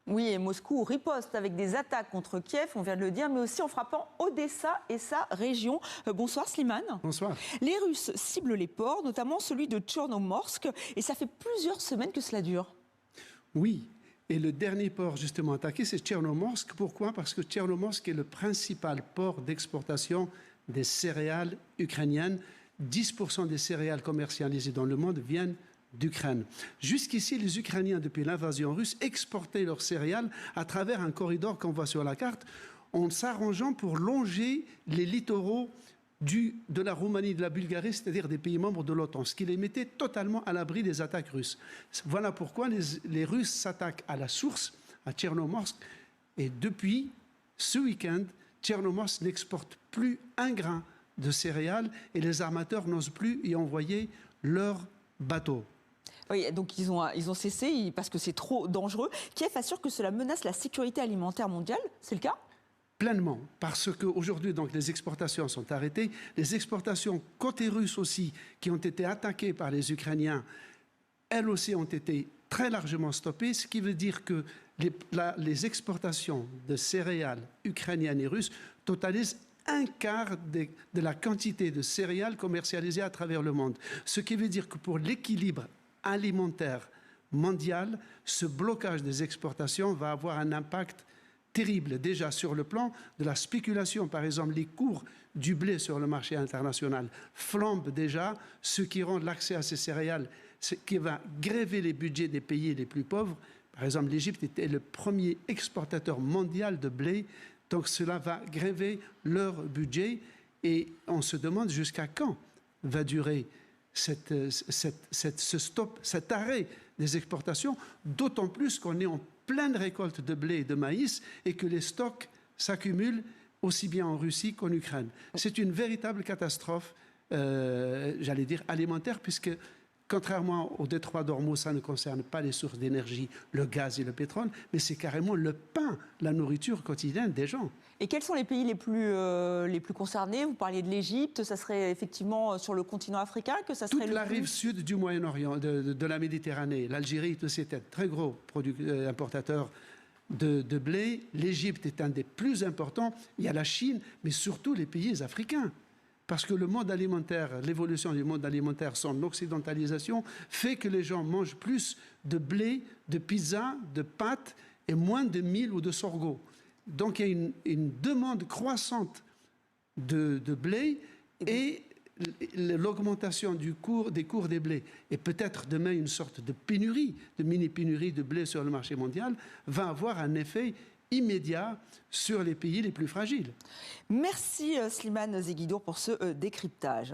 Oui, et Moscou riposte avec des attaques contre Kiev, on vient de le dire, mais aussi en frappant Odessa et sa région. Bonsoir Slimane. Bonsoir. Les Russes ciblent les ports, notamment celui de Tchernomorsk, et ça fait plusieurs semaines que cela dure. Oui, et le dernier port justement attaqué, c'est Tchernomorsk. Pourquoi? Parce que Tchernomorsk est le principal port d'exportation des céréales ukrainiennes. 10% des céréales commercialisées dans le monde viennent d'Ukraine. Jusqu'ici, les Ukrainiens, depuis l'invasion russe, exportaient leurs céréales à travers un corridor qu'on voit sur la carte, en s'arrangeant pour longer les littoraux de la Roumanie et de la Bulgarie, c'est-à-dire des pays membres de l'OTAN, ce qui les mettait totalement à l'abri des attaques russes. Voilà pourquoi les Russes s'attaquent à la source, à Tchernomorsk, et depuis ce week-end, Tchernomorsk n'exporte plus un grain de céréales et les armateurs n'osent plus y envoyer leurs bateaux. Oui, donc ils ont cessé parce que c'est trop dangereux. Kiev assure que cela menace la sécurité alimentaire mondiale, c'est le cas ? Pleinement, parce qu'aujourd'hui, donc, les exportations sont arrêtées. Les exportations côté russe aussi, qui ont été attaquées par les Ukrainiens, elles aussi ont été très largement stoppées, ce qui veut dire que les exportations de céréales ukrainiennes et russes totalisent un quart de la quantité de céréales commercialisées à travers le monde. Ce qui veut dire que pour l'équilibre alimentaire mondial, ce blocage des exportations va avoir un impact terrible, déjà sur le plan de la spéculation. Par exemple, les cours du blé sur le marché international flambent déjà, ce qui rend l'accès à ces céréales, ce qui va gréver les budgets des pays les plus pauvres. Par exemple, l'Égypte était le premier exportateur mondial de blé, donc cela va gréver leur budget et on se demande jusqu'à quand va durer ce stop, cet arrêt des exportations, d'autant plus qu'on est en pleine récolte de blé et de maïs et que les stocks s'accumulent aussi bien en Russie qu'en Ukraine. C'est une véritable catastrophe, j'allais dire, alimentaire, puisque contrairement au détroit d'Ormuz, ça ne concerne pas les sources d'énergie, le gaz et le pétrole, mais c'est carrément le pain, la nourriture quotidienne des gens. Et quels sont les pays les plus concernés? Vous parliez de l'Égypte, ça serait effectivement sur le continent africain que ça serait toute la rive sud du Moyen-Orient, de la Méditerranée. L'Algérie aussi est un très gros importateur de blé. L'Égypte est un des plus importants. Il y a la Chine, mais surtout les pays africains. Parce que le monde alimentaire, l'évolution du monde alimentaire, son occidentalisation, fait que les gens mangent plus de blé, de pizza, de pâtes et moins de mil ou de sorgho. Donc il y a une demande croissante de blé et l'augmentation des cours des blés et peut-être demain une sorte de pénurie, de mini-pénurie de blé sur le marché mondial va avoir un effet immédiat sur les pays les plus fragiles. Merci Slimane Zeguidour pour ce décryptage.